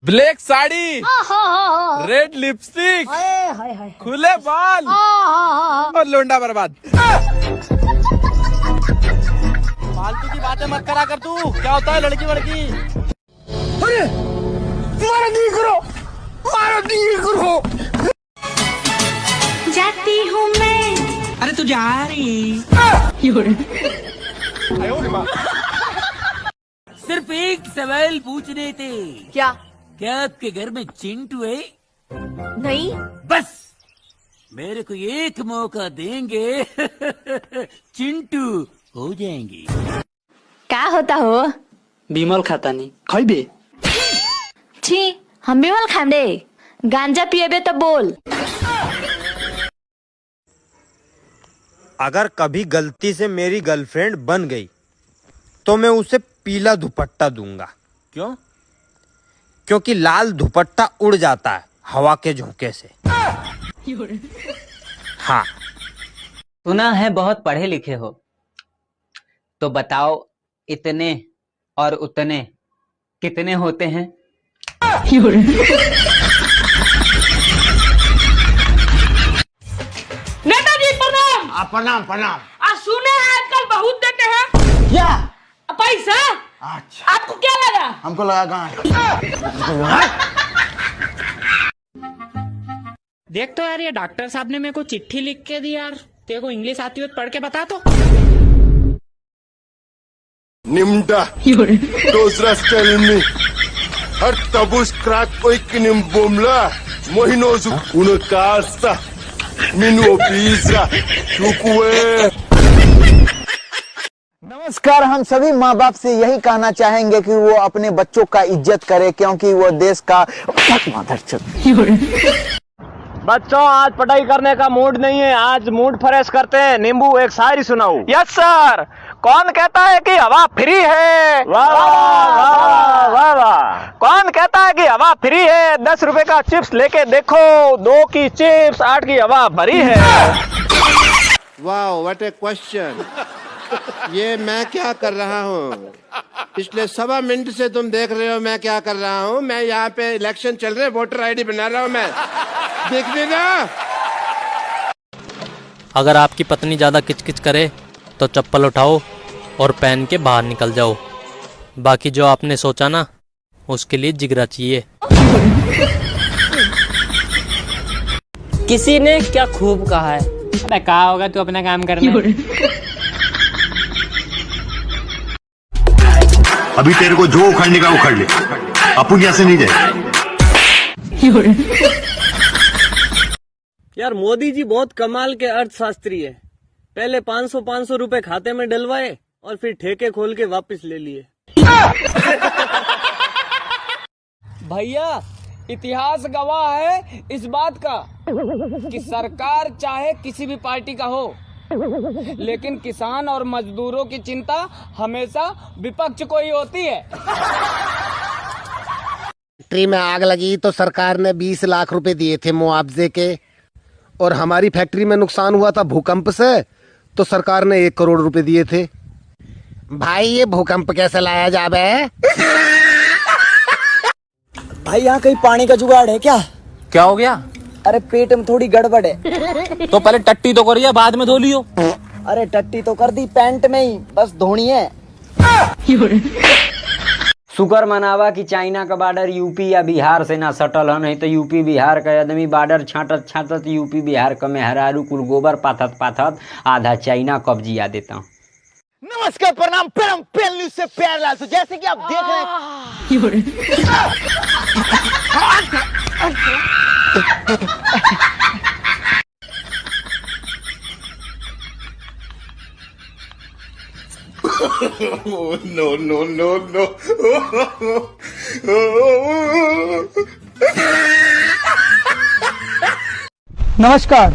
Black sari, red lipstick, खुले बाल और लोंडा बर्बाद। फालतू की बातें मत करा कर तू। क्या होता है लड़की वड़की? अरे मारो दी करो, मारो दी करो। जाती हूँ मैं। अरे तू जा रही। सिर्फ एक सवाल पूछने थे। क्या आपके घर में चिंटू है? नहीं। बस मेरे को एक मौका देंगे चिंटू हो जाएंगे। क्या होता हो? बिमल खाता नहीं खाइबे? छी, हम बिमल खाम दे। गांजा पिएबे तो बोल। अगर कभी गलती से मेरी गर्लफ्रेंड बन गई तो मैं उसे पीला दुपट्टा दूंगा। क्यों? क्योंकि लाल दुपट्टा उड़ जाता है हवा के झोंके से। हाँ। सुना है बहुत पढ़े लिखे हो, तो बताओ इतने और उतने कितने होते हैं? नेताजी प्रणाम। प्रणाम प्रणाम। सुने हैं आजकल बहुत देते हैं क्या पैसा? अच्छा, आपको क्या लगा? हमको लगा गाँव। देख तो यार, ये डॉक्टर साहब ने मेरे को चिट्ठी लिख के दी यार। तेरे को इंग्लिश आती हो तो पढ़ के बता तो। Nimda, Dosras Kalmi, Har Tabus Krak Oikinim Bomla, Mohinozu, Unakasta, Minu Pisa, Chukwe. नमस्कार। हम सभी माँ बाप से यही कहना चाहेंगे कि वो अपने बच्चों का इज्जत करे, क्योंकि वो देश का बच्चों, आज पढ़ाई करने का मूड नहीं है, आज मूड फ्रेश करते हैं। नींबू एक शायरी सुनाओ। Yes sir. कौन कहता है कि हवा फ्री है? वाह वाह वाह वाह। कौन कहता है कि हवा फ्री है? 10 रुपए का चिप्स लेके देखो, 2 की चिप्स 8 की हवा भरी है। वाह, व्हाट ए क्वेश्चन। ये मैं क्या कर रहा हूँ? पिछले 1.25 मिनट से तुम देख रहे हो मैं क्या कर रहा हूँ। मैं यहाँ पे इलेक्शन चल रहे, वोटर आईडी बना रहा हूँ मैं। देख लेना। अगर आपकी पत्नी ज्यादा किचकिच करे तो चप्पल उठाओ और पहन के बाहर निकल जाओ। बाकी जो आपने सोचा ना, उसके लिए जिगरा चाहिए। किसी ने क्या खूब कहा है? अबे कहा होगा, तू अपना काम करना। अभी तेरे को जो उखड़ने का उखड़ ले, अपन यहाँ से नहीं जाए। यार मोदी जी बहुत कमाल के अर्थशास्त्री है। पहले 500 रुपए खाते में डलवाए और फिर ठेके खोल के वापस ले लिए। भैया, इतिहास गवाह है इस बात का कि सरकार चाहे किसी भी पार्टी का हो, लेकिन किसान और मजदूरों की चिंता हमेशा विपक्ष को ही होती है। फैक्ट्री में आग लगी तो सरकार ने 20 लाख रुपए दिए थे मुआवजे के, और हमारी फैक्ट्री में नुकसान हुआ था भूकंप से तो सरकार ने 1 करोड़ रुपए दिए थे। भाई ये भूकंप कैसे लाया जावे? भाई यहाँ कहीं पानी का जुगाड़ है क्या? क्या हो गया? अरे पेट में थोड़ी गड़बड़ है। तो पहले टट्टी तो करिए, बाद में धो लियो। अरे टट्टी तो कर दी, पैंट में ही, बस धोनी है। शुक्र मनावा कि चाइना का बॉर्डर यूपी या बिहार से ना सटल है, नहीं तो यूपी बिहार का आदमी बॉर्डर छाटत छाटत यूपी बिहार का मेहरारू कुल गोबर पाथत पाथत आधा चाइना कब्जिया देता हूँ। नमस्कार, प्रणाम, परम पेल न्यूज से प्यार लाल। तो जैसे कि आप देख रहे हैं, No, no, no, no. नमस्कार।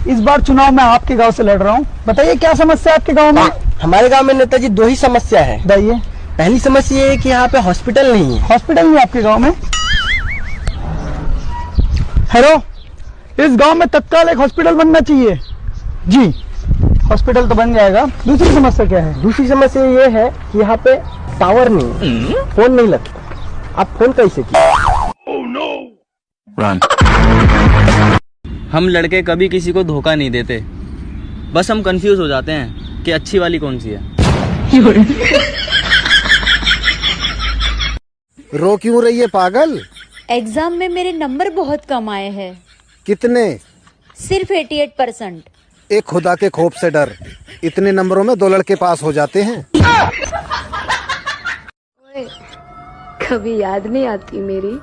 इस बार चुनाव में आपके गांव से लड़ रहा हूं। बताइए क्या समस्या है आपके गांव में? हमारे गांव में नेताजी 2 ही समस्या है। बताइए। पहली समस्या ये है कि यहाँ पे हॉस्पिटल नहीं है। हॉस्पिटल नहीं आपके गांव में? हेलो, इस गांव में तत्काल एक हॉस्पिटल बनना चाहिए। जी, हॉस्पिटल तो बन जाएगा। दूसरी समस्या क्या है? दूसरी समस्या ये है कि यहाँ पे टावर नहीं, फोन नहीं लगता। आप फोन कैसे किए? हम लड़के कभी किसी को धोखा नहीं देते, बस हम कंफ्यूज हो जाते हैं कि अच्छी वाली कौन सी है। रो क्यों रही है पागल? एग्जाम में मेरे नंबर बहुत कम आए हैं। कितने? सिर्फ 88%। एक खुदा के खौफ से डर, इतने नंबरों में 2 लड़के पास हो जाते हैं। कभी याद नहीं आती मेरी?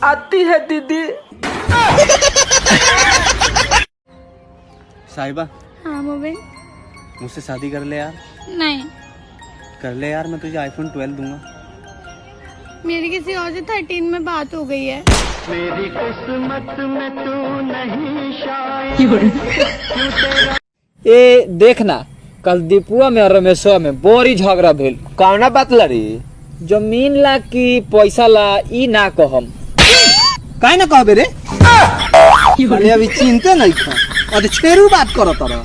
आती है दीदी। साहिबा, हाँ मोबिन। मुझसे शादी कर ले यार। नहीं, कर ले यार, मैं तुझे आईफोन 12 दूंगा। मेरी किसी और से 13 में बात हो गई है। मेरी किस्मत में तू नहीं शायद। ए देखना, कल दीपुआ में और रमेशवा में बोरी झगड़ा भेल। कौना बात लड़ी? जमीन ला की पैसा ला ई ना कहम। काहे ना कहबे रे? अरे अभी चिंता नहीं था, अरे छेरू बात करो तारा।